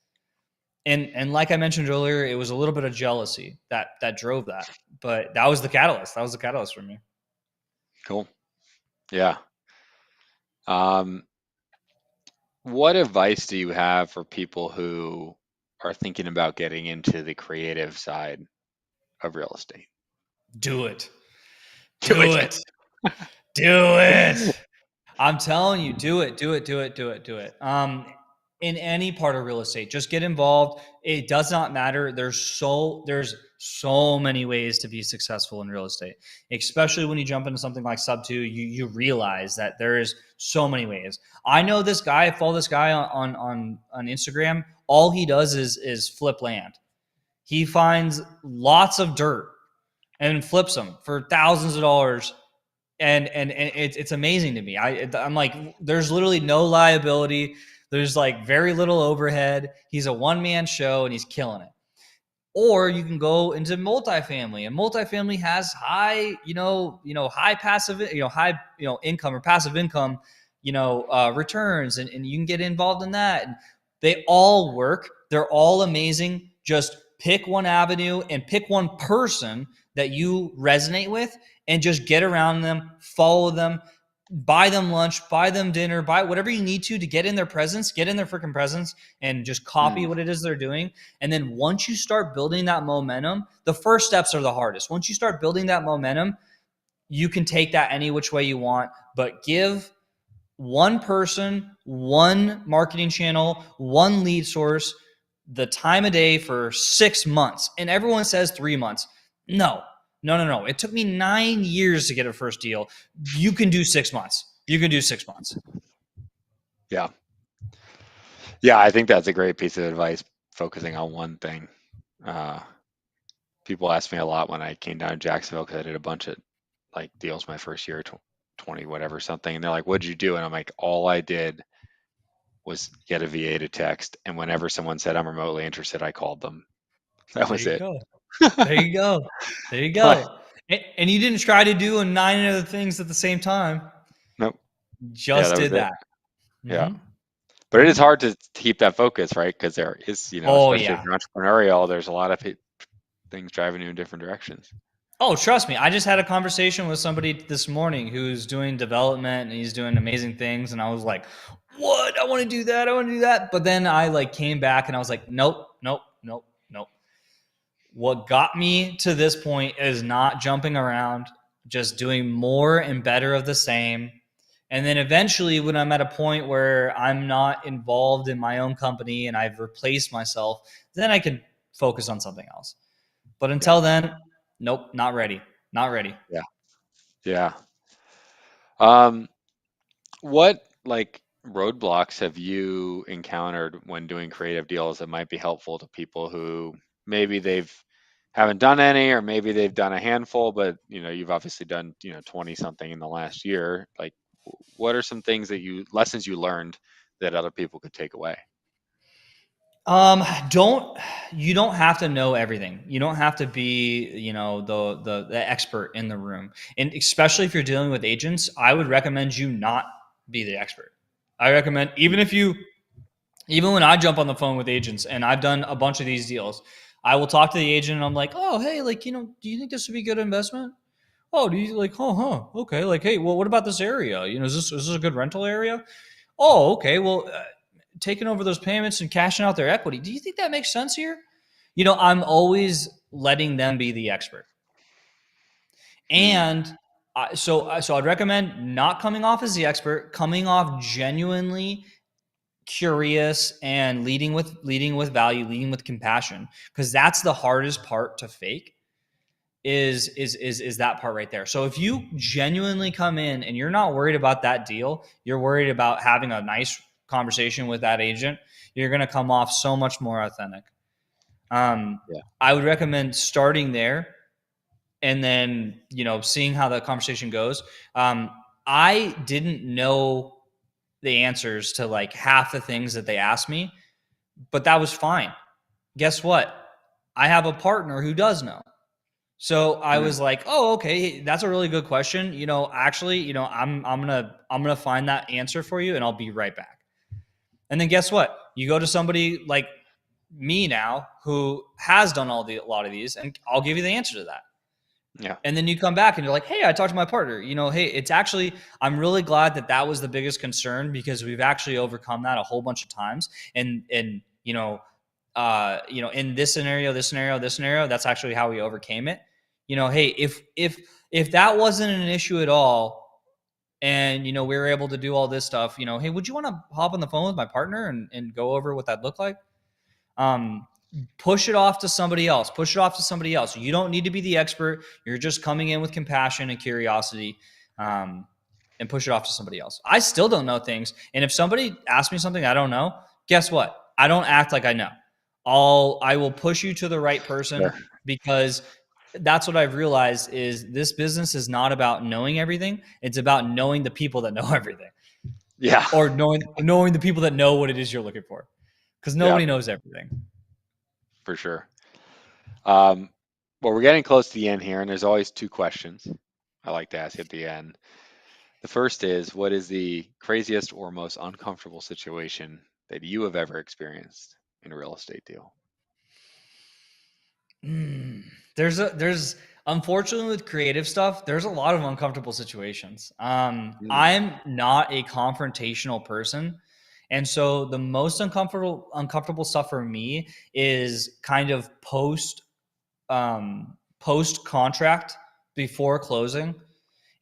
And like I mentioned earlier, it was a little bit of jealousy that drove that. But that was the catalyst. That was the catalyst for me. cool. Yeah. Um, what advice do you have for people who are thinking about getting into the creative side of real estate? Do it. Do Do it. it. Do it. I'm telling you, do it, do it, do it, do it, do it. In any part of real estate, just get involved. It does not matter. There's so many ways to be successful in real estate, especially when you jump into something like sub two. You realize that there is so many ways. I know this guy. I follow this guy on Instagram. All he does is flip land. He finds lots of dirt and flips them for thousands of dollars, and it's amazing to me. I'm like, there's literally no liability. There's like very little overhead. He's a one man show and he's killing it. Or you can go into multifamily, and multifamily has high, high passive, high, income or passive income, returns, and you can get involved in that. And they all work. They're all amazing. Just pick one avenue and pick one person that you resonate with, and just get around them, follow them, buy them lunch, buy them dinner, buy whatever you need to get in their presence, get in their freaking presence, and just copy Mm, what it is they're doing. And then once you start building that momentum, the first steps are the hardest. Once you start building that momentum, you can take that any which way you want, but give one person, one marketing channel, one lead source the time of day for 6 months. And everyone says 3 months. No, no, no, no. It took me 9 years to get a first deal. You can do 6 months. You can do 6 months. yeah. Yeah, I think that's a great piece of advice, focusing on one thing. Uh, People ask me a lot when I came down to Jacksonville because I did a bunch of like deals my first year, 20, whatever, something. And they're like, what'd you do? And I'm like, all I did was get a VA to text. And whenever someone said I'm remotely interested, I called them. That There was you it. go. There you go. There you But go. And you didn't try to do a nine other things at the same time. nope. Yeah, Just that was did it. that. Yeah. Mm-hmm. But it is Mm-hmm. hard to keep that focus, right? Because there is, Oh especially if yeah. you're entrepreneurial, there's a lot of things driving you in different directions. Oh, trust me. I just had a conversation with somebody this morning who's doing development and he's doing amazing things. And I was like, what? I want to do that. I want to do that. But then I like came back and I was like, nope, nope, nope, nope. What got me to this point is not jumping around, just doing more and better of the same. And then eventually, when I'm at a point where I'm not involved in my own company and I've replaced myself, then I can focus on something else. But Yeah. until then, nope, not ready. Not ready. Yeah. Yeah. Um, what like roadblocks have you encountered when doing creative deals that might be helpful to people who maybe they've haven't done any, or maybe they've done a handful, but you've obviously done 20 something in the last year. Like, what are some things lessons you learned that other people could take away? Don't you don't have to know everything. You don't have to be, the expert in the room. And especially if you're dealing with agents, I would recommend you not be the expert. I recommend even when I jump on the phone with agents and I've done a bunch of these deals, I will talk to the agent and I'm like, "Oh, hey, like, do you think this would be a good investment? Oh, do you like, okay, like, hey, well, what about this area? Is this a good rental area? Oh, okay, well, taking over those payments and cashing out their equity. Do you think that makes sense here?" I'm always letting them be the expert. Mm, And so I'd recommend not coming off as the expert, coming off genuinely curious and leading with value, leading with compassion, because that's the hardest part to fake is that part right there. So if you genuinely come in and you're not worried about that deal, you're worried about having a nice conversation with that agent, you're going to come off so much more authentic. yeah. I would recommend starting there and then seeing how the conversation goes. I didn't know the answers to like half the things that they asked me, but that was fine. Guess what? I have a partner who does know. So I Mm, was like, "Oh, okay, that's a really good question. Actually, I'm gonna find that answer for you, and I'll be right back." And then guess what? You go to somebody like me now who has done a lot of these, and I'll give you the answer to that. yeah. And then you come back and you're like, "Hey, I talked to my partner. Hey, it's actually I'm really glad that was the biggest concern because we've actually overcome that a whole bunch of times. And in this scenario, this scenario, this scenario, that's actually how we overcame it. Hey, if that wasn't an issue at all, and we were able to do all this stuff, hey, would you want to hop on the phone with my partner and go over what that looked like?" um, Push it off to somebody else. Push it off to somebody else. You don't need to be the expert. You're just coming in with compassion and curiosity, um, and push it off to somebody else. I still don't know things, and if somebody asks me something I don't know, guess what? I don't act like I know. I will push you to the right person, Sure. because that's what I've realized is this business is not about knowing everything. It's about knowing the people that know everything, Yeah. or knowing the people that know what it is you're looking for, because Yeah, nobody knows everything. for sure. Um, well, we're getting close to the end here, and there's always two questions I like to ask at the end. The first is, what is the craziest or most uncomfortable situation that you have ever experienced in a real estate deal? Mm. There's unfortunately with creative stuff, there's a lot of uncomfortable situations. Mm, I'm not a confrontational person. And so the most uncomfortable stuff for me is kind of post contract before closing.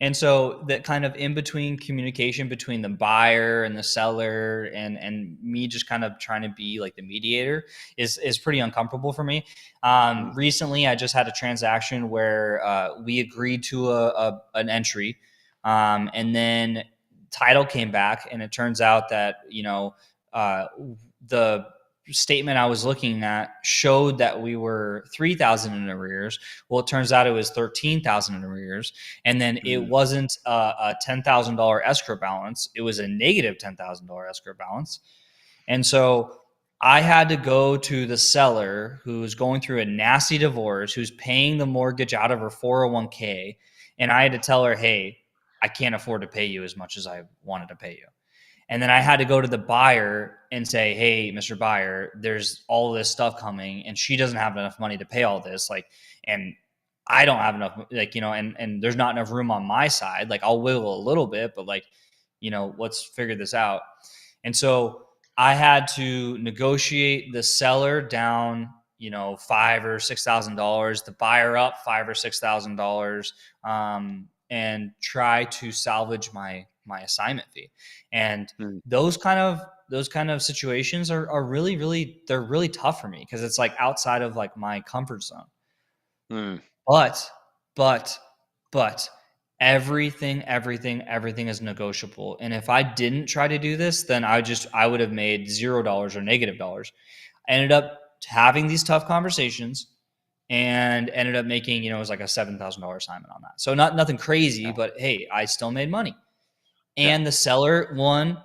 And so that kind of in between communication between the buyer and the seller and me just kind of trying to be like the mediator is pretty uncomfortable for me. mm, Recently, I just had a transaction where we agreed to an entry, and then title came back, and it turns out that the statement I was looking at showed that we were 3,000 in arrears. Well, it turns out it was 13,000 in arrears, and then it mm, wasn't a $10,000 escrow balance; it was a negative $10,000 escrow balance. And so I had to go to the seller who's going through a nasty divorce, who's paying the mortgage out of her 401k, and I had to tell her, "Hey, I can't afford to pay you as much as I wanted to pay you." And then I had to go to the buyer and say, "Hey, Mr. Buyer, there's all this stuff coming, and she doesn't have enough money to pay all this. Like, and I don't have enough, like, and there's not enough room on my side. Like, I'll wiggle a little bit, but like, let's figure this out." And so I had to negotiate the seller down, $5,000 or $6,000, the buyer up $5,000 or $6,000, and try to salvage my assignment fee. And mm, those kind of situations are really, really, they're really tough for me because it's like outside of like my comfort zone. mm, But, but, but everything is negotiable. And if I didn't try to do this, then I would have made $0 or negative dollars. I ended up having these tough conversations, and ended up making, it was like a $7,000 assignment on that. So nothing crazy, Yeah. but hey, I still made money. Yeah. And the seller won.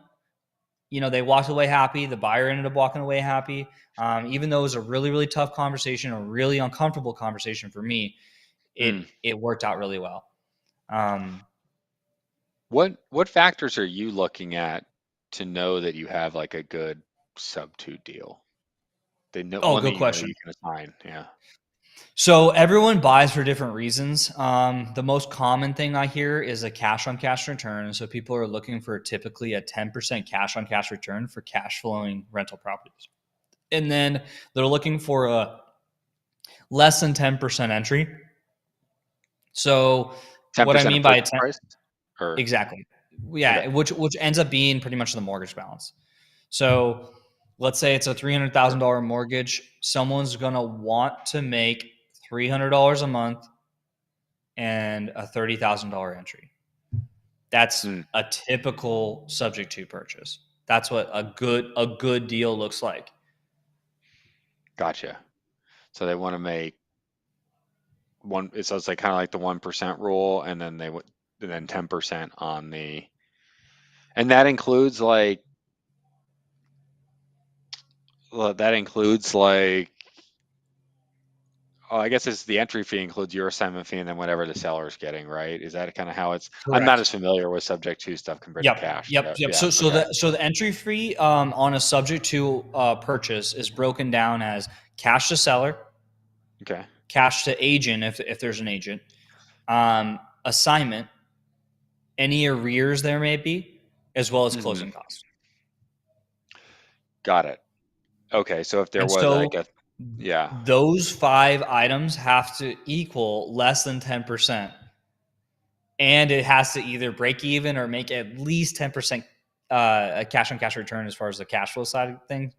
They walked away happy. The buyer ended up walking away happy. Even though it was a really, really tough conversation, a really uncomfortable conversation for me, it Mm. it worked out really well. Um, What factors are you looking at to know that you have like a good sub two deal? They know oh, one that good you know question. you can assign. Yeah. So everyone buys for different reasons. The most common thing I hear is a cash on cash return. So people are looking for typically a 10% cash on cash return for cash flowing rental properties. And then they're looking for a less than 10% entry. So what I 10% of mean by purchase price? Or exactly. okay. Yeah, which ends up being pretty much the mortgage balance. So let's say it's a Sure. $300,000 mortgage. Someone's gonna want to make $300 a month and a $30,000 entry. That's Mm, a typical subject to purchase. That's what a good deal looks like. gotcha. So they want to make one. So it's like kind of like the 1% rule, and then they would and then 10% on the, and that includes like, well, that includes like, oh, I guess it's the entry fee includes your assignment fee and then whatever the seller's getting, right? Is that kind of how it's? I'm not Correct. as familiar with subject to stuff compared to Yep. cash. Yep. Yeah. Yep. Yeah. So Okay. the entry fee on a subject to purchase is broken down as cash to seller, Okay. cash to agent if there's an agent, assignment, any arrears there may be, as well as Hmm. closing costs. Got it. Okay. So if there And was like so a, yeah. those five items have to equal less than 10%. And it has to either break even or make at least 10% a cash on cash return as far as the cash flow side of things.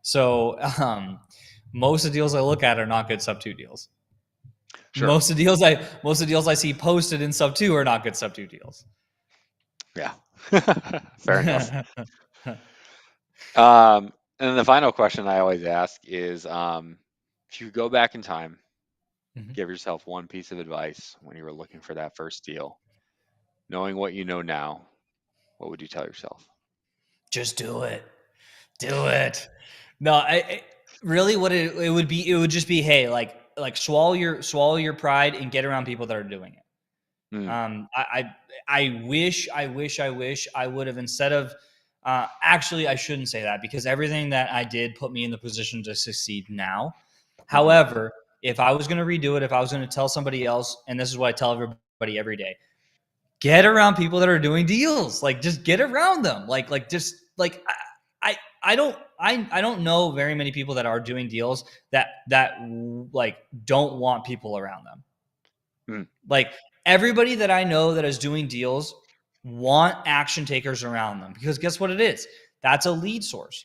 So most of the deals I look at are not good sub two deals. Sure. Most of the deals I see posted in sub two are not good sub two deals. Yeah. Fair enough. Um, and then the final question I always ask is, if you go back in time, Mhm. give yourself one piece of advice when you were looking for that first deal, knowing what you know now, what would you tell yourself? Just do it. Do it. No, really what it would be. It would just be, hey, like swallow your pride and get around people that are doing it. Mm, I wish I would have instead of. Actually, I shouldn't say that because everything that I did put me in the position to succeed now. hmm. However, if I was going to redo it, if I was going to tell somebody else, and this is what I tell everybody every day, get around people that are doing deals. Like, just get around them. Just like I don't know very many people that are doing deals that like don't want people around them. Mm, Like everybody that I know that is doing deals want action takers around them because guess what it is? That's a lead source.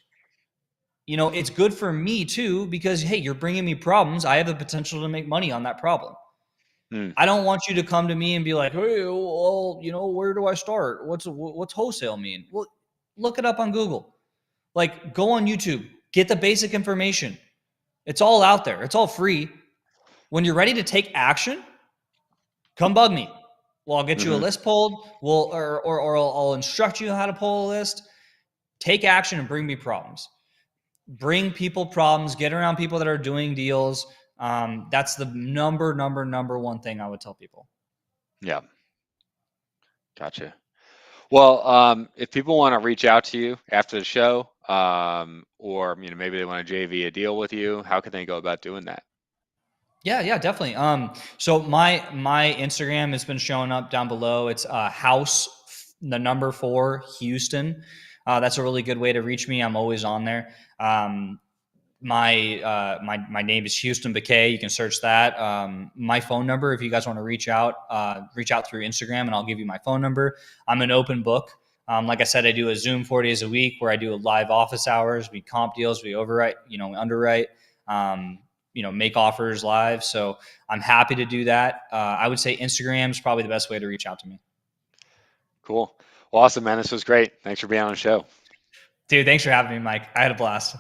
It's good for me too because hey, you're bringing me problems. I have the potential to make money on that problem. mm, I don't want you to come to me and be like, "Hey, well, where do I start? What's wholesale mean?" Well, look it up on Google. Like, go on YouTube, get the basic information. It's all out there. It's all free. When you're ready to take action, come bug me. Well, I'll get you a hmm. list pulled. Or I'll instruct you how to pull a list. Take action and bring me problems. Bring people problems. Get around people that are doing deals. That's the number one thing I would tell people. Yeah, gotcha. Well, if people want to reach out to you after the show, or maybe they want to JV a deal with you, how can they go about doing that? Yeah, yeah, definitely. So my Instagram has been showing up down below. It's house the number 4 Houston. That's a really good way to reach me. I'm always on there. My name is Houston Becquet. You can search that. My phone number, if you guys want to reach out through Instagram, and I'll give you my phone number. I'm an open book. Like I said, I do a Zoom 4 days a week where I do live office hours. We comp deals, we overwrite, underwrite, make offers live. So I'm happy to do that. I would say Instagram is probably the best way to reach out to me. Cool. Well, awesome, man. This was great. Thanks for being on the show. Dude, thanks for having me, Mike. I had a blast.